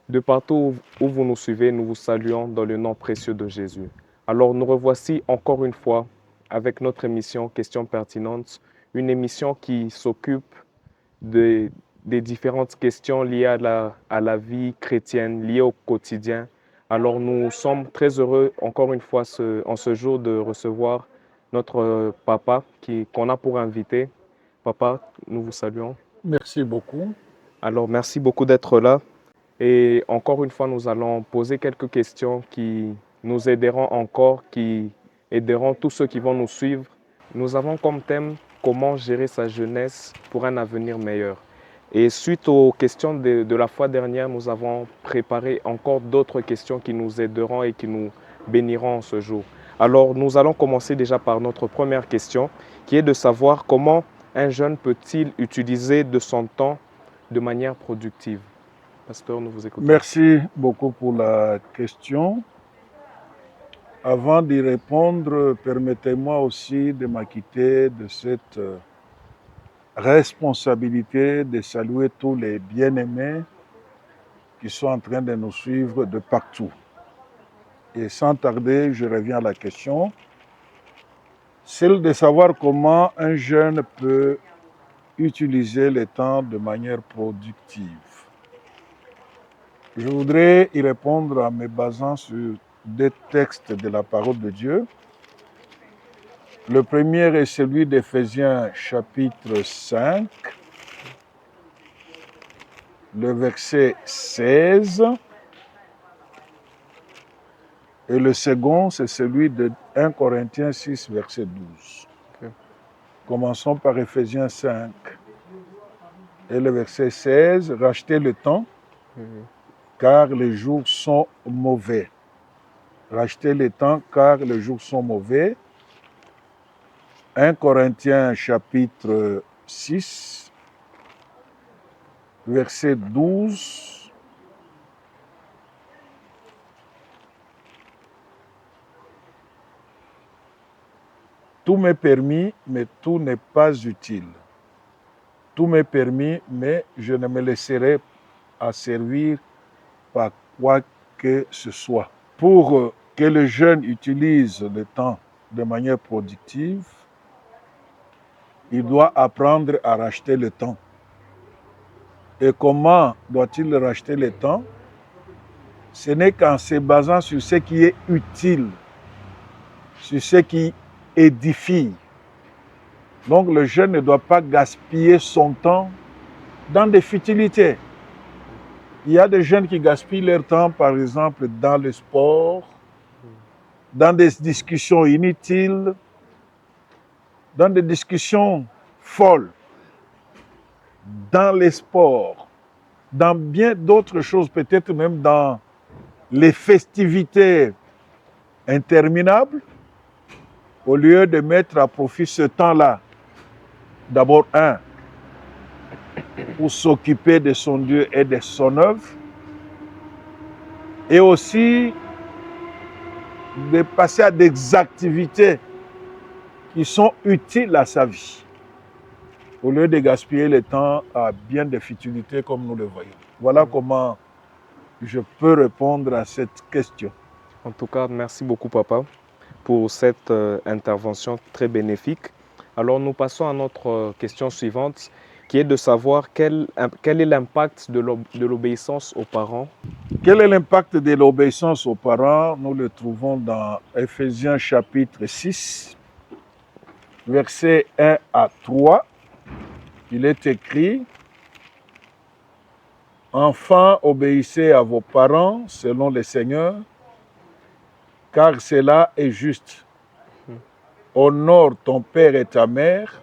De partout où vous nous suivez, nous vous saluons dans le nom précieux de Jésus. Alors nous revoici encore une fois avec notre émission Questions pertinentes, une émission qui s'occupe des différentes questions liées à la vie chrétienne, liées au quotidien. Alors nous sommes très heureux encore une fois en ce jour de recevoir notre papa qu'on a pour invité. Papa, nous vous saluons. Merci beaucoup. Alors merci beaucoup d'être là. Et encore une fois, nous allons poser quelques questions qui nous aideront encore, qui aideront tous ceux qui vont nous suivre. Nous avons comme thème comment gérer sa jeunesse pour un avenir meilleur. Et suite aux questions de la fois dernière, nous avons préparé encore d'autres questions qui nous aideront et qui nous béniront ce jour. Alors, nous allons commencer déjà par notre première question, qui est de savoir comment un jeune peut-il utiliser de son temps de manière productive. Pasteur, nous vous écoutons. Merci beaucoup pour la question. Avant d'y répondre, permettez-moi aussi de m'acquitter de cette responsabilité de saluer tous les bien-aimés qui sont en train de nous suivre de partout. Et sans tarder, je reviens à la question, celle de savoir comment un jeune peut utiliser le temps de manière productive. Je voudrais y répondre en me basant sur deux textes de la parole de Dieu. Le premier est celui d'Éphésiens chapitre 5, le verset 16. Et le second, c'est celui de 1 Corinthiens 6, verset 12. Okay. Commençons par Éphésiens 5. Et le verset 16, rachetez le temps, car les jours sont mauvais. Rachetez le temps, car les jours sont mauvais. 1 Corinthiens chapitre 6, verset 12. Tout m'est permis, mais tout n'est pas utile. Tout m'est permis, mais je ne me laisserai asservir par quoi que ce soit. Pour que le jeune utilise le temps de manière productive, il doit apprendre à racheter le temps. Et comment doit-il racheter le temps? Ce n'est qu'en se basant sur ce qui est utile, sur ce qui édifie. Donc le jeune ne doit pas gaspiller son temps dans des futilités. Il y a des jeunes qui gaspillent leur temps, par exemple, dans le sport, dans des discussions inutiles, dans des discussions folles, dans les sports, dans bien d'autres choses, peut-être même dans les festivités interminables, au lieu de mettre à profit ce temps-là. D'abord, pour s'occuper de son Dieu et de son œuvre, et aussi de passer à des activités qui sont utiles à sa vie, au lieu de gaspiller le temps à bien des futilités comme nous le voyons. Voilà comment je peux répondre à cette question. En tout cas, merci beaucoup, papa, pour cette intervention très bénéfique. Alors, nous passons à notre question suivante, qui est de savoir quel est l'impact de l'obéissance aux parents. Quel est l'impact de l'obéissance aux parents? Nous le trouvons dans Éphésiens chapitre 6, versets 1 à 3. Il est écrit: « Enfants, obéissez à vos parents selon le Seigneur, car cela est juste. Honore ton père et ta mère. »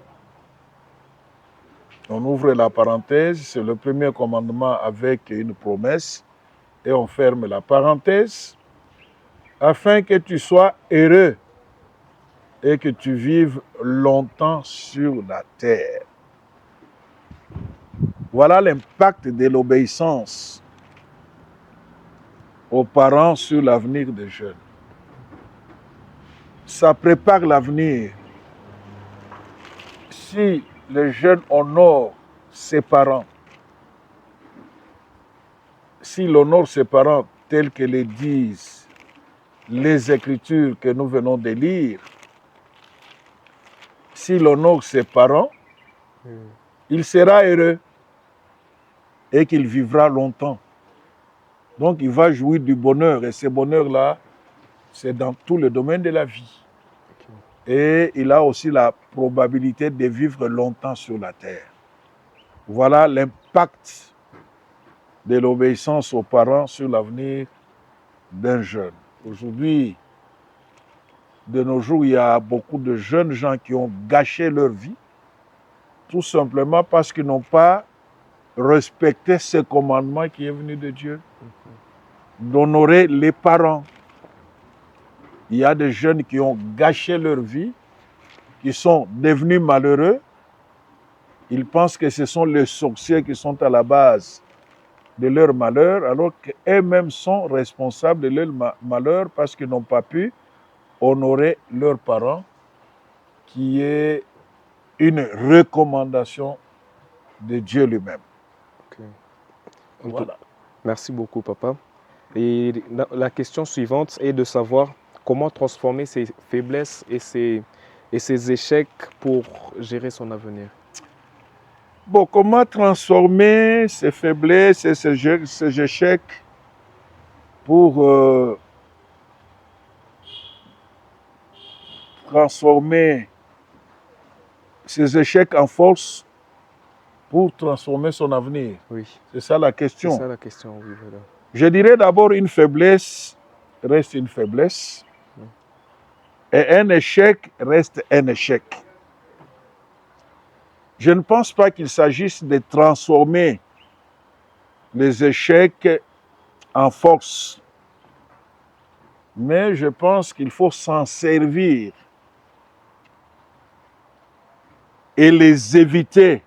On ouvre la parenthèse, c'est le premier commandement avec une promesse, et on ferme la parenthèse, afin que tu sois heureux et que tu vives longtemps sur la terre. Voilà l'impact de l'obéissance aux parents sur l'avenir des jeunes. Ça prépare l'avenir. Si le jeune honore ses parents, s'il honore ses parents tels que le disent les Écritures que nous venons de lire, s'il honore ses parents, il sera heureux et qu'il vivra longtemps. Donc il va jouir du bonheur, et ce bonheur-là, c'est dans tous les domaines de la vie. Et il a aussi la probabilité de vivre longtemps sur la terre. Voilà l'impact de l'obéissance aux parents sur l'avenir d'un jeune. Aujourd'hui, de nos jours, il y a beaucoup de jeunes gens qui ont gâché leur vie, tout simplement parce qu'ils n'ont pas respecté ce commandement qui est venu de Dieu, d'honorer les parents. Il y a des jeunes qui ont gâché leur vie, qui sont devenus malheureux. Ils pensent que ce sont les sorciers qui sont à la base de leur malheur, alors qu'eux-mêmes sont responsables de leur malheur parce qu'ils n'ont pas pu honorer leurs parents, qui est une recommandation de Dieu lui-même. Okay. Voilà. Merci beaucoup, papa. Et la question suivante est de savoir comment transformer ses faiblesses et ses échecs pour gérer son avenir. Bon, comment transformer ces faiblesses et ces échecs pour transformer ces échecs en force pour transformer son avenir? Oui. C'est ça la question. C'est ça la question, oui, voilà. Je dirais d'abord, une faiblesse reste une faiblesse et un échec reste un échec. Je ne pense pas qu'il s'agisse de transformer les échecs en force, mais je pense qu'il faut s'en servir et les éviter.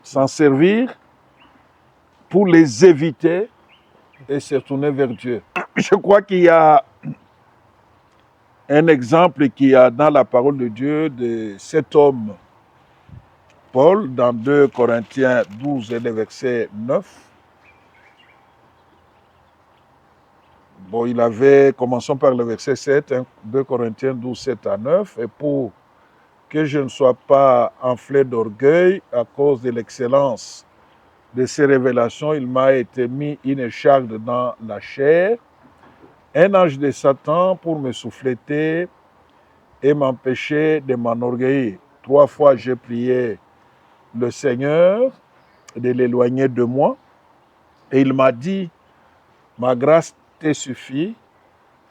S'en servir pour les éviter et se tourner vers Dieu. Je crois qu'il y a un exemple qu'il y a dans la parole de Dieu de cet homme, Paul, dans 2 Corinthiens 12 et le verset 9. Bon, il avait, commençons par le verset 7, 2 Corinthiens 12, 7 à 9, et pour que je ne sois pas enflé d'orgueil à cause de l'excellence de ces révélations, il m'a été mis une écharde dans la chair, un ange de Satan pour me souffleter et m'empêcher de m'enorgueillir. 3 fois j'ai prié le Seigneur de l'éloigner de moi, et il m'a dit, ma grâce te suffit,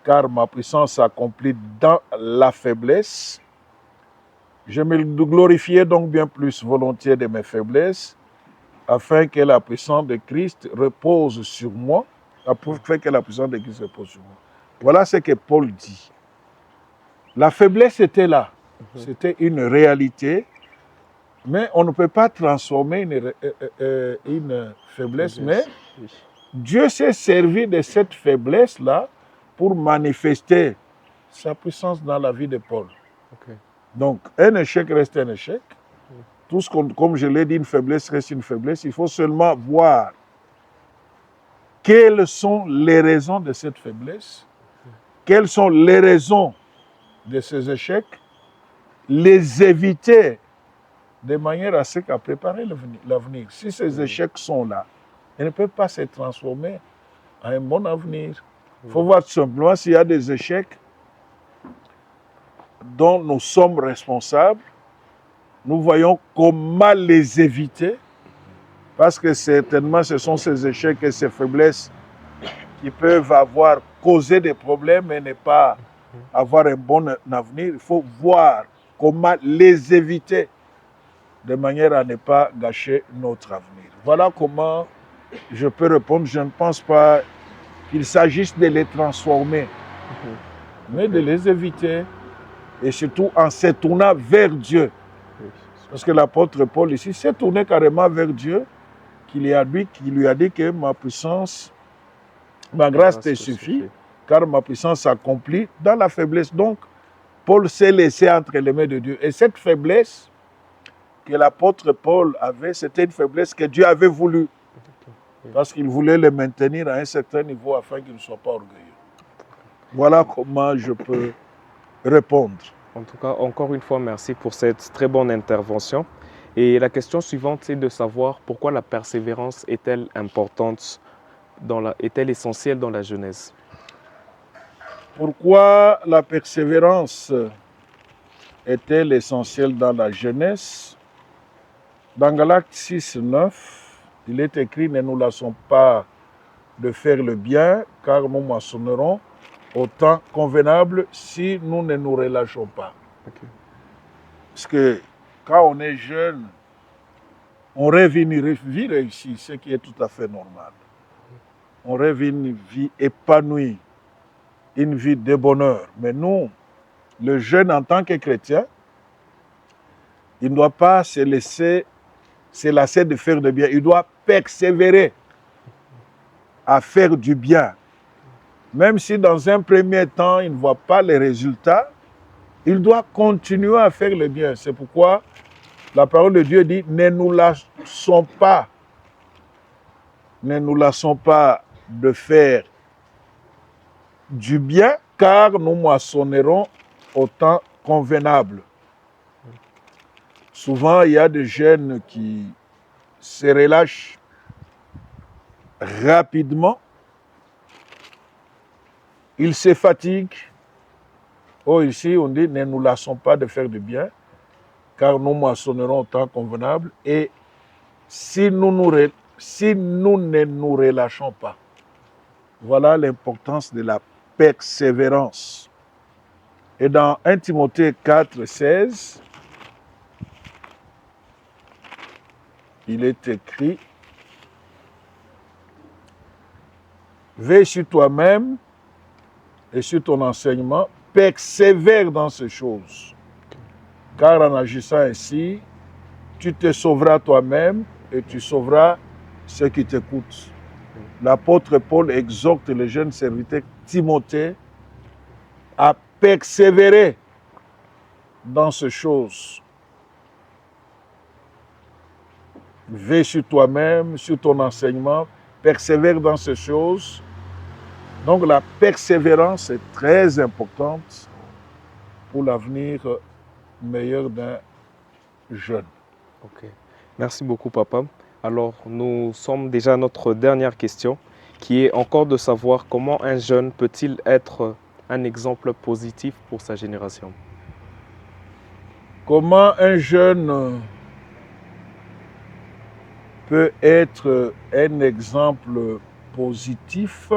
car ma puissance s'accomplit dans la faiblesse. Je me glorifiais donc bien plus volontiers de mes faiblesses, afin que la puissance de Christ repose sur moi, afin que la puissance de Christ repose sur moi. Voilà ce que Paul dit. La faiblesse était là, c'était une réalité, mais on ne peut pas transformer une faiblesse, mais Dieu s'est servi de cette faiblesse-là pour manifester sa puissance dans la vie de Paul. Okay. Donc, un échec reste un échec. Tout ce comme je l'ai dit, une faiblesse reste une faiblesse. Il faut seulement voir quelles sont les raisons de cette faiblesse, quelles sont les raisons de ces échecs, les éviter de manière à ce qu'à préparer l'avenir. Si ces échecs sont là, ils ne peuvent pas se transformer en un bon avenir. Il faut voir tout simplement s'il y a des échecs dont nous sommes responsables. Nous voyons comment les éviter, parce que certainement ce sont ces échecs et ces faiblesses qui peuvent avoir causé des problèmes et ne pas avoir un bon avenir. Il faut voir comment les éviter de manière à ne pas gâcher notre avenir. Voilà comment je peux répondre. Je ne pense pas qu'il s'agisse de les transformer, mais de les éviter, et surtout en se tournant vers Dieu. Parce que l'apôtre Paul ici s'est tourné carrément vers Dieu, qui lui a dit que ma puissance, ma grâce te suffit, car ma puissance s'accomplit dans la faiblesse. Donc, Paul s'est laissé entre les mains de Dieu. Et cette faiblesse que l'apôtre Paul avait, c'était une faiblesse que Dieu avait voulu. parce qu'il voulait les maintenir à un certain niveau afin qu'ils ne soient pas orgueilleux. Voilà comment je peux répondre. En tout cas, encore une fois, merci pour cette très bonne intervention. Et la question suivante, c'est de savoir pourquoi la persévérance est-elle importante, est-elle essentielle dans la jeunesse? Pourquoi la persévérance est-elle essentielle dans la jeunesse? Dans Galates 6, 9, il est écrit « Ne nous lassons pas de faire le bien, car nous moissonnerons au temps convenable si nous ne nous relâchons pas. » Okay. Parce que quand on est jeune, on rêve une vie réussie, ce qui est tout à fait normal. On rêve une vie épanouie, une vie de bonheur. Mais nous, le jeune en tant que chrétien, il ne doit pas se lasser de faire du bien. Il doit persévérer à faire du bien. Même si dans un premier temps, il ne voit pas les résultats, il doit continuer à faire le bien. C'est pourquoi la parole de Dieu dit, ne nous lassons pas de faire du bien, car nous moissonnerons au temps convenable. Souvent, il y a des jeunes qui se relâchent rapidement. Ils se fatiguent. Oh, ici, on dit, ne nous lassons pas de faire du bien, car nous moissonnerons au temps convenable. Et si nous ne nous relâchons pas, voilà l'importance de la persévérance. Et dans 1 Timothée 4, 16, il est écrit, « Veille sur toi-même et sur ton enseignement, persévère dans ces choses. Car en agissant ainsi, tu te sauveras toi-même et tu sauveras ceux qui t'écoutent. » L'apôtre Paul exhorte le jeune serviteur Timothée à persévérer dans ces choses. Veille sur toi-même, sur ton enseignement, persévère dans ces choses. Donc la persévérance est très importante pour l'avenir meilleur d'un jeune. Ok. Merci beaucoup, papa. Alors, nous sommes déjà à notre dernière question, qui est encore de savoir comment un jeune peut-il être un exemple positif pour sa génération? Comment un jeune peut être un exemple positif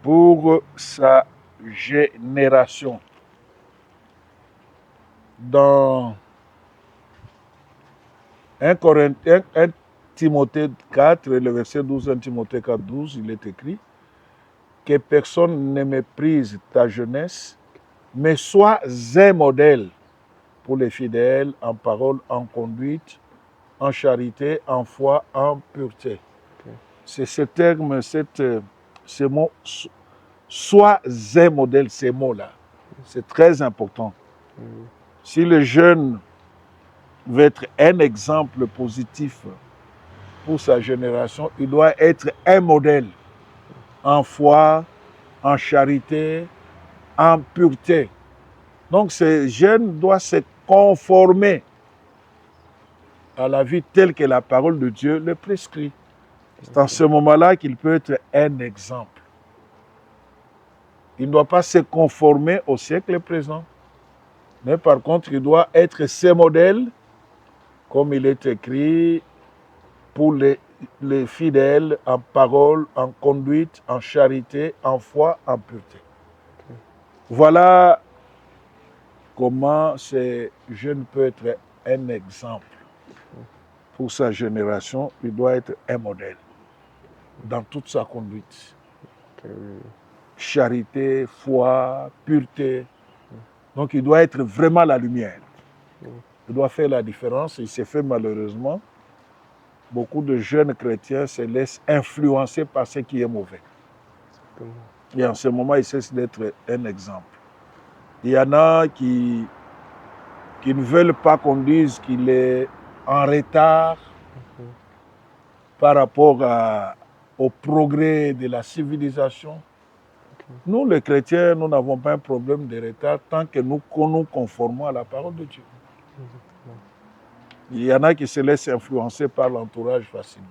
pour sa génération? Dans 1 Timothée 4, le verset 12, 1 Timothée 4, 12, il est écrit que personne ne méprise ta jeunesse, mais sois un modèle pour les fidèles en parole, en conduite, en charité, en foi, en pureté. Okay. C'est ce terme, ce mot, sois un modèle, ces mots-là. C'est très important. Si le jeune veut être un exemple positif pour sa génération, il doit être un modèle en foi, en charité, en pureté. Donc ce jeune doit se conformer à la vie telle que la parole de Dieu le prescrit. C'est en ce moment-là qu'il peut être un exemple. Il ne doit pas se conformer au siècle présent, mais par contre, il doit être ce modèle, comme il est écrit, pour les fidèles en parole, en conduite, en charité, en foi, en pureté. Voilà comment ce jeune peut être un exemple pour sa génération. Il doit être un modèle dans toute sa conduite. Charité, foi, pureté. Donc il doit être vraiment la lumière. Il doit faire la différence. Il s'est fait malheureusement. Beaucoup de jeunes chrétiens se laissent influencer par ce qui est mauvais. Et en ce moment, ils cessent d'être un exemple. Il y en a qui ne veulent pas qu'on dise qu'il est en retard, par rapport au progrès de la civilisation. Nous, les chrétiens, nous n'avons pas un problème de retard tant que nous conformons à la parole de Dieu. Il y en a qui se laissent influencer par l'entourage facilement.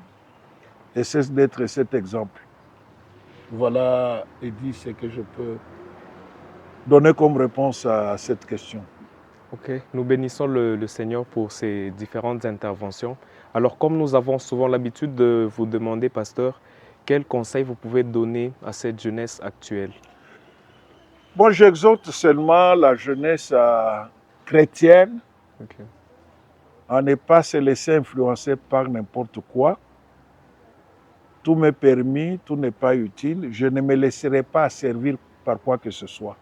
Et c'est d'être cet exemple. Voilà, Eddy, ce que je peux donner comme réponse à cette question. Ok, nous bénissons le Seigneur pour ces différentes interventions. Alors, comme nous avons souvent l'habitude de vous demander, pasteur, quels conseils vous pouvez donner à cette jeunesse actuelle? Bon, j'exhorte seulement la jeunesse chrétienne Okay. à ne pas se laisser influencer par n'importe quoi. Tout m'est permis, tout n'est pas utile. Je ne me laisserai pas servir par quoi que ce soit.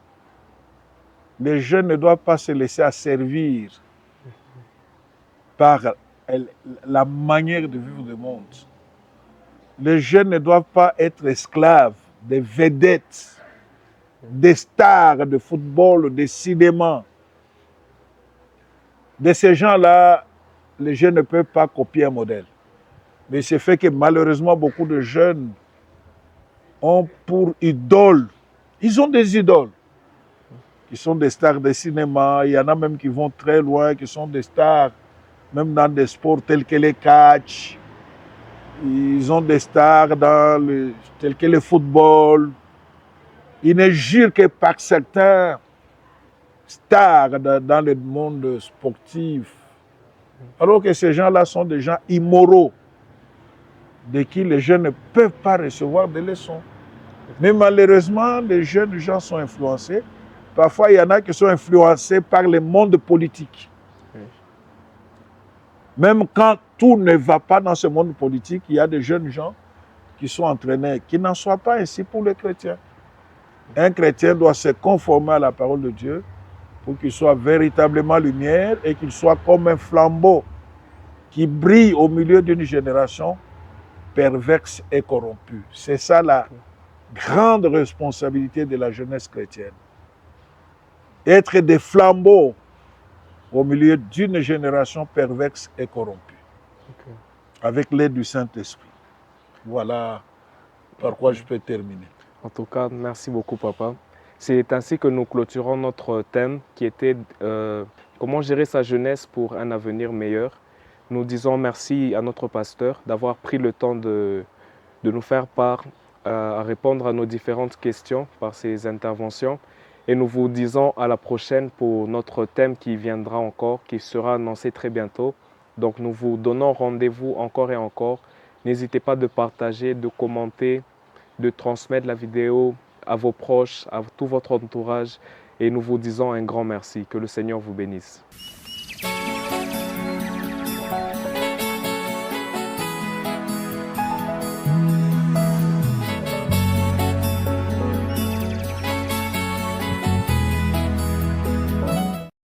Les jeunes ne doivent pas se laisser asservir par la manière de vivre le monde. Les jeunes ne doivent pas être esclaves des vedettes, des stars de football, de cinéma. De ces gens-là, les jeunes ne peuvent pas copier un modèle. Mais c'est fait que malheureusement, beaucoup de jeunes ont pour idole, ils ont des idoles, qui sont des stars de cinéma. Il y en a même qui vont très loin, qui sont des stars, même dans des sports tels que les catch. Ils ont des stars tels que le football. Ils ne jurent que par certains stars dans le monde sportif. Alors que ces gens-là sont des gens immoraux, de qui les jeunes ne peuvent pas recevoir des leçons. Mais malheureusement, les jeunes gens sont influencés. Parfois, il y en a qui sont influencés par le monde politique. Oui. Même quand tout ne va pas dans ce monde politique, il y a des jeunes gens qui sont entraînés, qui n'en soient pas ainsi pour les chrétiens. Un chrétien doit se conformer à la parole de Dieu pour qu'il soit véritablement lumière et qu'il soit comme un flambeau qui brille au milieu d'une génération perverse et corrompue. C'est ça la grande responsabilité de la jeunesse chrétienne. Être des flambeaux au milieu d'une génération perverse et corrompue. Okay. Avec l'aide du Saint-Esprit. Voilà par quoi je peux terminer. En tout cas, merci beaucoup, papa. C'est ainsi que nous clôturons notre thème qui était comment gérer sa jeunesse pour un avenir meilleur. Nous disons merci à notre pasteur d'avoir pris le temps de nous faire part, à répondre à nos différentes questions par ses interventions. Et nous vous disons à la prochaine pour notre thème qui viendra encore, qui sera annoncé très bientôt. Donc nous vous donnons rendez-vous encore et encore. N'hésitez pas de partager, de commenter, de transmettre la vidéo à vos proches, à tout votre entourage. Et nous vous disons un grand merci. Que le Seigneur vous bénisse.